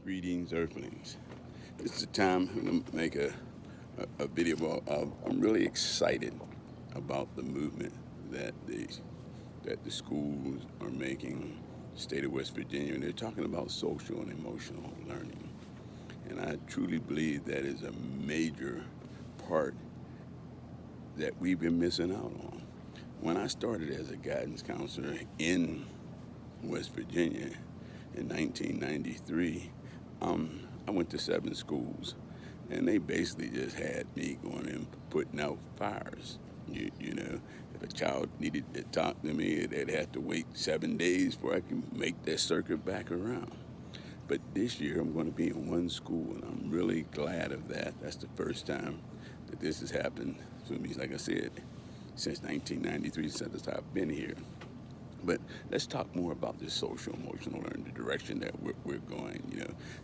Greetings, Earthlings. This is the time I'm going to make a video about. I'm really excited about the movement that the schools are making, state of West Virginia, and they're talking about social and emotional learning. And I truly believe that is a major part that we've been missing out on. When I started as a guidance counselor in West Virginia in 1993, I went to 7 schools, and they basically just had me going in putting out fires. You know, if a child needed to talk to me, they'd have to wait 7 days before I can make that circuit back around. But this year, I'm going to be in one school, and I'm really glad of that. That's the first time that this has happened to me. Like I said, since 1993, since I've been here. But let's talk more about this social emotional learning, the direction that we're going.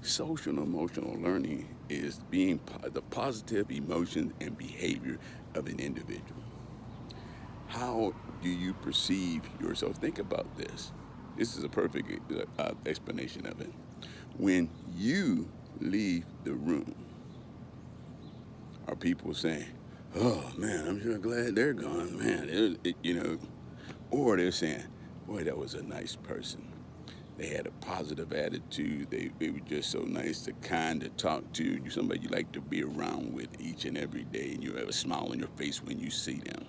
Social emotional learning is being the positive emotions and behavior of an individual. How do you perceive yourself? Think about this. This is a perfect explanation of it. When you leave the room, are people saying, "Oh man, I'm sure glad they're gone, man"? Or they're saying, "Boy, that was a nice person. They had a positive attitude. They were just so nice, to kind to talk to. You somebody you like to be around with each and every day, and you have a smile on your face when you see them."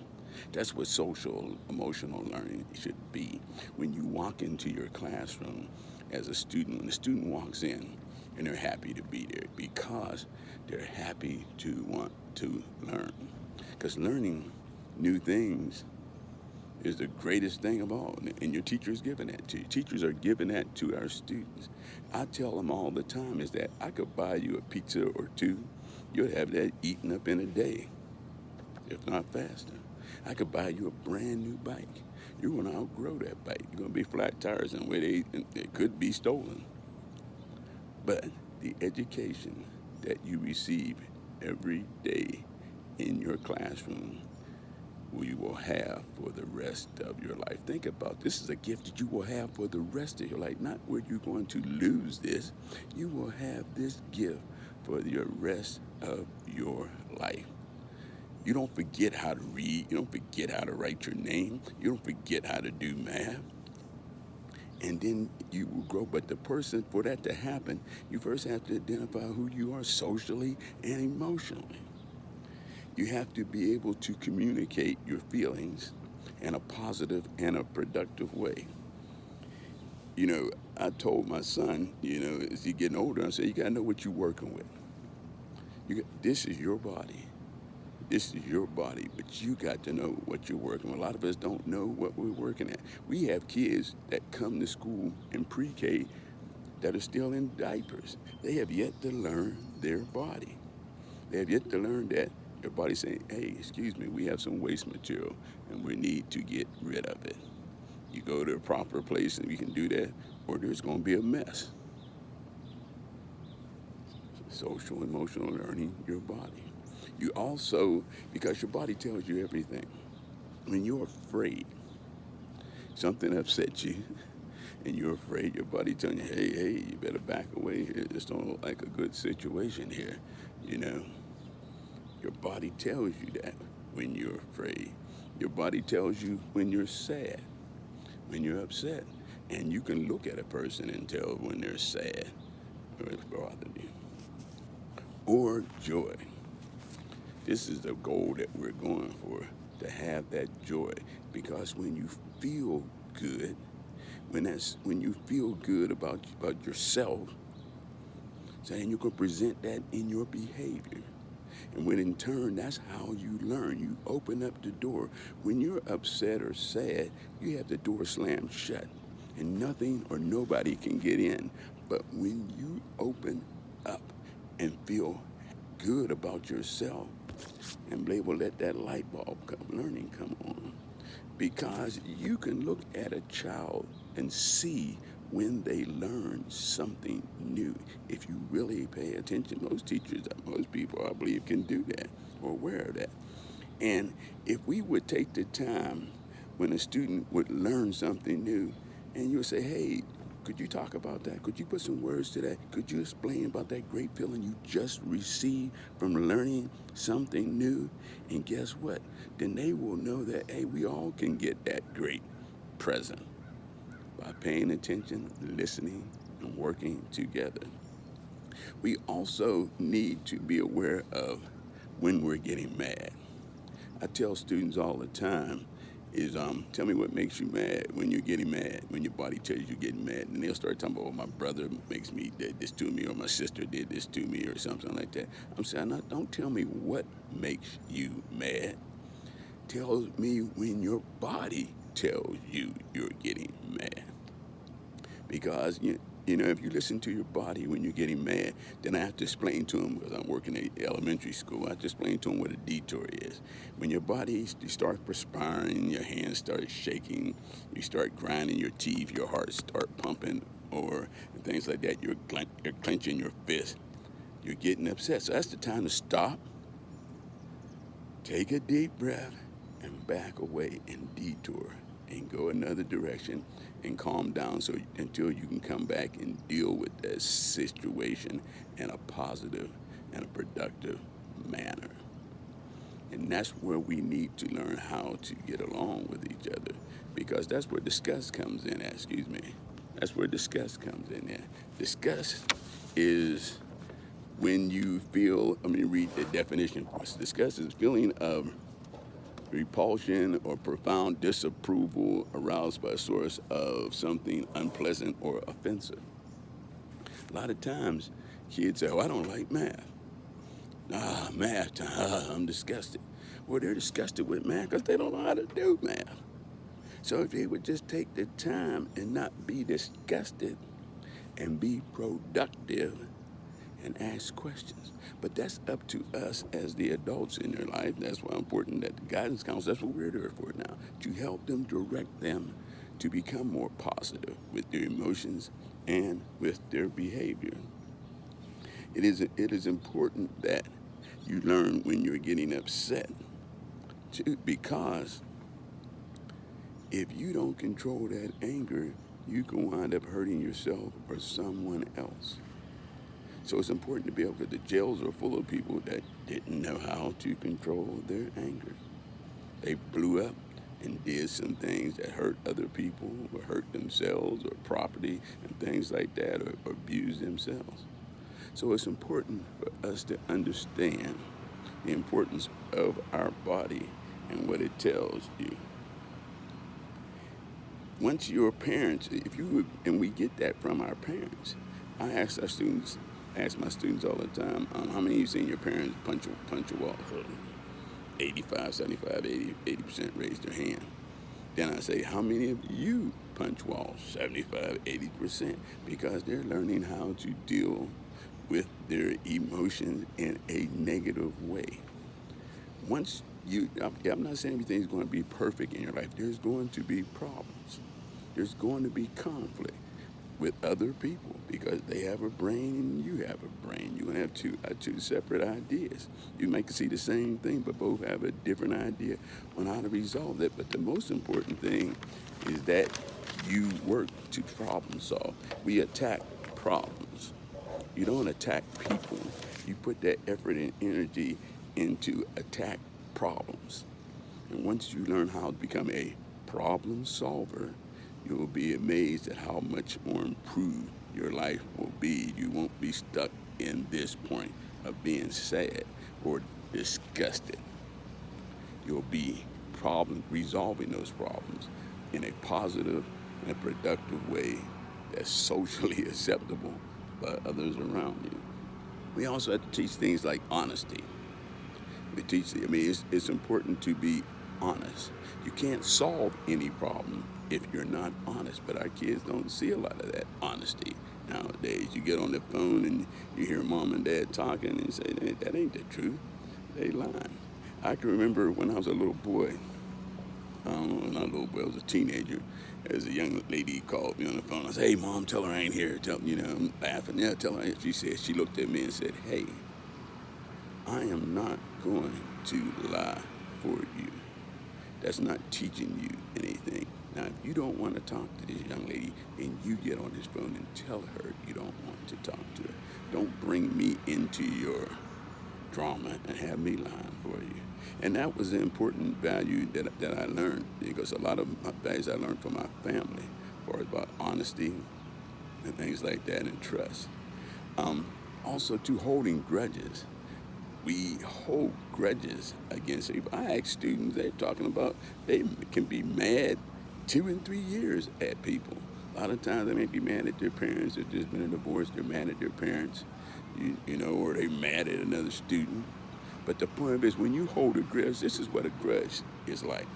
That's what social emotional learning should be. When you walk into your classroom as a student, when the student walks in, and they're happy to be there because they're happy to want to learn. Because learning new things is the greatest thing of all, and your teacher is giving that to you. Teachers are giving that to our students. I tell them all the time is that I could buy you a pizza or two, you'll have that eaten up in a day, if not faster. I could buy you a brand new bike. You're going to outgrow that bike. You're going to be flat tires, and where they could be stolen. But the education that you receive every day in your classroom, you will have for the rest of your life. Think about this is a gift that you will have for the rest of your life, not where you're going to lose this. You will have this gift for the rest of your life. You don't forget how to read. You don't forget how to write your name. You don't forget how to do math. And then you will grow. But the person, for that to happen, you first have to identify who you are socially and emotionally. You have to be able to communicate your feelings in a positive and a productive way. I told my son, as he's getting older, I said, you got to know what you're working with. This is your body. This is your body, but you got to know what you're working with. A lot of us don't know what we're working at. We have kids that come to school in pre-K that are still in diapers. They have yet to learn their body. They have yet to learn that your body's saying, "Hey, excuse me, we have some waste material and we need to get rid of it." You go to a proper place and we can do that, or there's going to be a mess. Social emotional learning, your body. You also, because your body tells you everything. When you're afraid, something upsets you, and you're afraid, your body telling you, hey, you better back away here. This don't look like a good situation here. You know, your body tells you that when you're afraid. Your body tells you when you're sad, when you're upset. And you can look at a person and tell when they're sad or it's bothering you. Or joy. This is the goal that we're going for, to have that joy. Because when you feel good, when you feel good about yourself, saying you can present that in your behavior. And when in turn, that's how you learn. You open up the door. When you're upset or sad, you have the door slammed shut, and nothing or nobody can get in. But when you open up and feel good about yourself, and be able to let that light bulb learning come on. Because you can look at a child and see when they learn something new. If you really pay attention, most teachers, most people, I believe, can do that or aware of that. And if we would take the time when a student would learn something new, and you would say, "Hey, Could you talk about that? Could you put some words to that? Could you explain about that great feeling you just received from learning something new? And guess what? Then they will know that, hey, we all can get that great present by paying attention, listening, and working together. We also need to be aware of when we're getting mad. I tell students all the time is tell me what makes you mad when you're getting mad, when your body tells you you're getting mad. And they'll start talking about, oh, my brother makes me did this to me, or my sister did this to me, or something like that. I'm saying, no, don't tell me what makes you mad. Tell me when your body tells you you're getting mad. Because if you listen to your body when you're getting mad, then I have to explain to them, because I'm working at elementary school, I have to explain to them what a detour is. When your body starts perspiring, your hands start shaking, you start grinding your teeth, your heart start pumping, or things like that, you're clenching your fist, you're getting upset. So that's the time to stop, take a deep breath, and back away and detour and go another direction and calm down until you can come back and deal with that situation in a positive and a productive manner. And that's where we need to learn how to get along with each other, because that's where disgust comes in at. Excuse me. That's where disgust comes in at. Disgust is when you feel, let me read the definition for us. Disgust is feeling of repulsion or profound disapproval aroused by a source of something unpleasant or offensive. A lot of times, kids say, oh, I don't like math. Math, I'm disgusted. Well, they're disgusted with math because they don't know how to do math. So if they would just take the time and not be disgusted and be productive and ask questions. But that's up to us as the adults in their life. That's why it's important that the guidance counselor, that's what we're there for now, to help them, direct them to become more positive with their emotions and with their behavior. It is important that you learn when you're getting upset, because if you don't control that anger, you can wind up hurting yourself or someone else. So it's important to be able, because the jails are full of people that didn't know how to control their anger. They blew up and did some things that hurt other people or hurt themselves or property and things like that, or abused themselves. So it's important for us to understand the importance of our body and what it tells you. Once your parents, and we get that from our parents. I ask my students all the time, how many of you seen your parents punch a wall? 85, 75, 80% raise their hand. Then I say, how many of you punch walls? 75, 80%, because they're learning how to deal with their emotions in a negative way. I'm not saying everything's going to be perfect in your life. There's going to be problems. There's going to be conflict with other people, because they have a brain and you have a brain. You're going to have two separate ideas. You might see the same thing, but both have a different idea on how to resolve it. But the most important thing is that you work to problem solve. We attack problems. You don't attack people. You put that effort and energy into attack problems. And once you learn how to become a problem solver, you'll be amazed at how much more improved your life will be. You won't be stuck in this point of being sad or disgusted. You'll be resolving those problems in a positive and a productive way that's socially acceptable by others around you. We also have to teach things like honesty. It's important to be honest. You can't solve any problem if you're not honest, but our kids don't see a lot of that honesty nowadays. You get on the phone and you hear mom and dad talking and you say, that ain't the truth. They lying. I can remember when I was a little boy, not a little boy, I was a teenager, as a young lady called me on the phone. I said, hey mom, tell her I ain't here. I'm laughing. Yeah, tell her. She looked at me and said, hey, I am not going to lie for you. That's not teaching you anything. Now, if you don't want to talk to this young lady and you get on this phone and tell her you don't want to talk to her, don't bring me into your drama and have me lying for you. And that was the important value that I learned, because a lot of my values I learned from my family, as far as about honesty and things like that, and trust. Um, Also, to holding grudges. We hold grudges against people. I ask students, they're talking about they can be mad 2 and 3 years at people. A lot of times they may be mad at their parents. There's just been a divorce. They're mad at their parents, or they're mad at another student. But the point of it is, when you hold a grudge, this is what a grudge is like.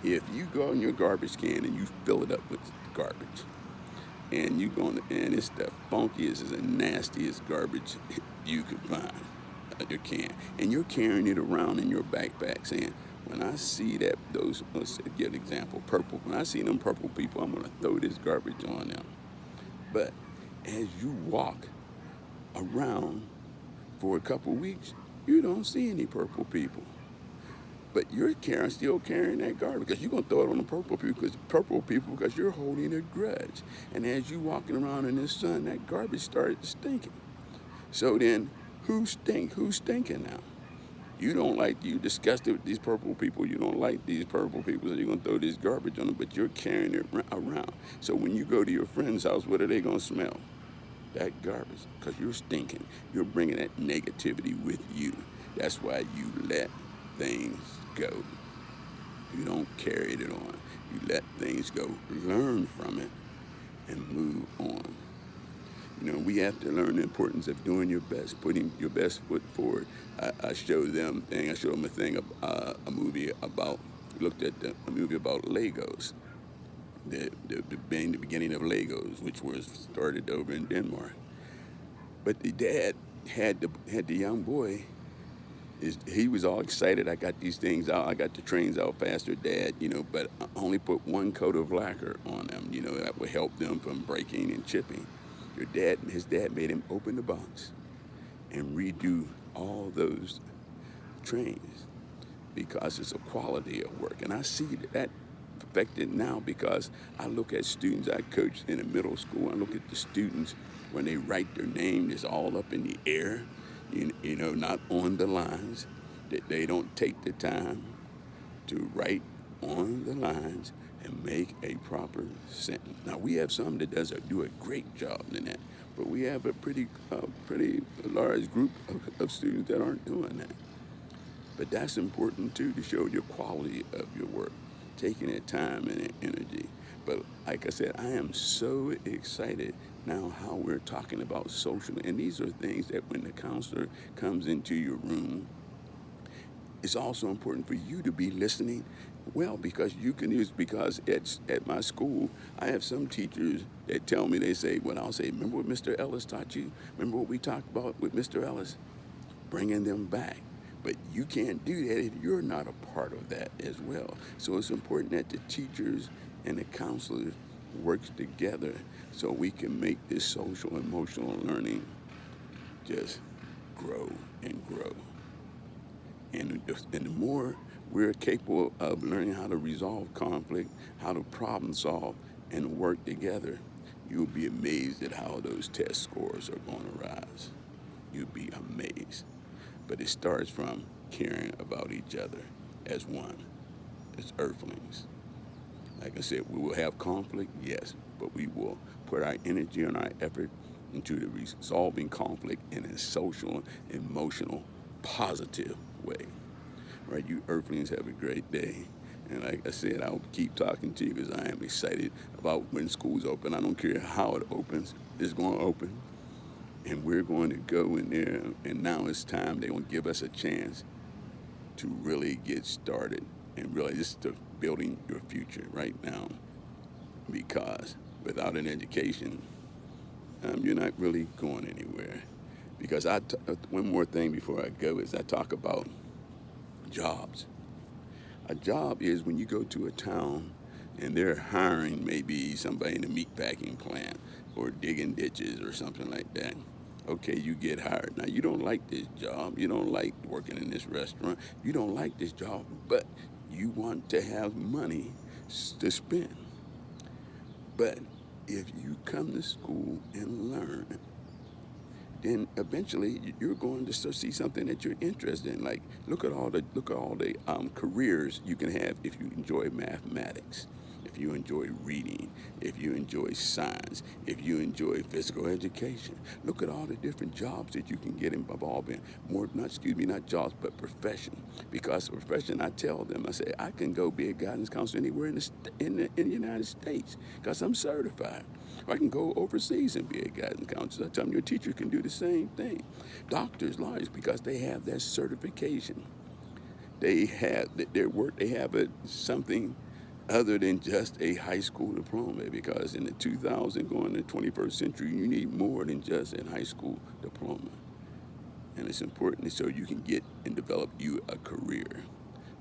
If you go in your garbage can and you fill it up with garbage, and you going and it's the funkiest and nastiest garbage you could find, your can, and you're carrying it around in your backpack, saying, "When I see that those, let's give an example, purple. When I see them purple people, I'm gonna throw this garbage on them." But as you walk around for a couple weeks, you don't see any purple people. But you're still carrying that garbage, because you're gonna throw it on the purple people because you're holding a grudge. And as you walking around in the sun, that garbage started stinking. So then, Who's stinking now? You disgusted with these purple people. You don't like these purple people, so you're gonna throw this garbage on them. But you're carrying it around. So when you go to your friend's house, what are they gonna smell? That garbage, because you're stinking. You're bringing that negativity with you. That's why you let things go. You don't carry it on. You let things go. Learn from it and move on. We have to learn the importance of doing your best, putting your best foot forward. I showed them a thing, a movie about, looked at a movie about Legos, the beginning of Legos, which was started over in Denmark. But the dad had the young boy. He was all excited. I got these things out. I got the trains out faster, Dad. But I only put one coat of lacquer on them. That would help them from breaking and chipping. His dad made him open the box and redo all those trains, because it's a quality of work. And I see that affected now, because I look at students I coach in the middle school. I look at the students when they write their name, it's all up in the air, not on the lines. That they don't take the time to write on the lines and make a proper sentence. Now, we have some that do a great job in that, but we have a pretty large group of students that aren't doing that. But that's important too, to show your quality of your work, taking that time and energy. But like I said, I am so excited now how we're talking about social, and these are things that when the counselor comes into your room, it's also important for you to be listening well, because you can use, because at my school, I have some teachers that tell me, they say, well, I'll say, remember what Mr. Ellis taught you? Remember what we talked about with Mr. Ellis? Bringing them back. But you can't do that if you're not a part of that as well. So it's important that the teachers and the counselors work together so we can make this social emotional learning just grow and grow. And the more we're capable of learning how to resolve conflict, how to problem solve, and work together, you'll be amazed at how those test scores are going to rise. You'll be amazed. But it starts from caring about each other as one, as Earthlings. Like I said, we will have conflict, yes, but we will put our energy and our effort into the resolving conflict in a social, emotional, positive way. Right, you Earthlings have a great day. And like I said, I'll keep talking to you, because I am excited about when school's open. I don't care how it opens, it's going to open. And we're going to go in there, and now it's time. They're going to give us a chance to really get started, and really just to building your future right now. Because without an education, you're not really going anywhere. Because one more thing before I go is I talk about jobs. A job is when you go to a town and they're hiring maybe somebody in a meat packing plant or digging ditches or something like that. Okay, you get hired. Now, you don't like this job. You don't like working in this restaurant. You don't like this job, but you want to have money to spend. But if you come to school and learn, then eventually you're going to start see something that you're interested in. Like look at all the careers you can have if you enjoy mathematics, if you enjoy reading, if you enjoy science, if you enjoy physical education. Look at all the different jobs that you can get involved in. Not jobs, but profession. Because profession, I tell them, I say I can go be a guidance counselor anywhere in the United States because I'm certified. I can go overseas and be a guidance counselor. I tell them your teacher can do the same thing. Doctors, lawyers, because they have that certification. They have their work. They have something other than just a high school diploma. Because in the 2000 going to 21st century, you need more than just a high school diploma. And it's important so you can get and develop you a career.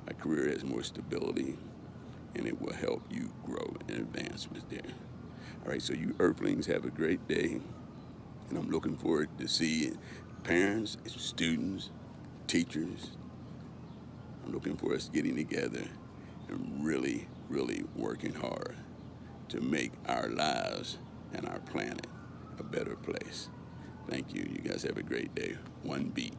A career has more stability, and it will help you grow and advancement there. All right, so you Earthlings have a great day, and I'm looking forward to see parents, students, teachers. I'm looking for us getting together and really, really working hard to make our lives and our planet a better place. Thank you. You guys have a great day. One beat.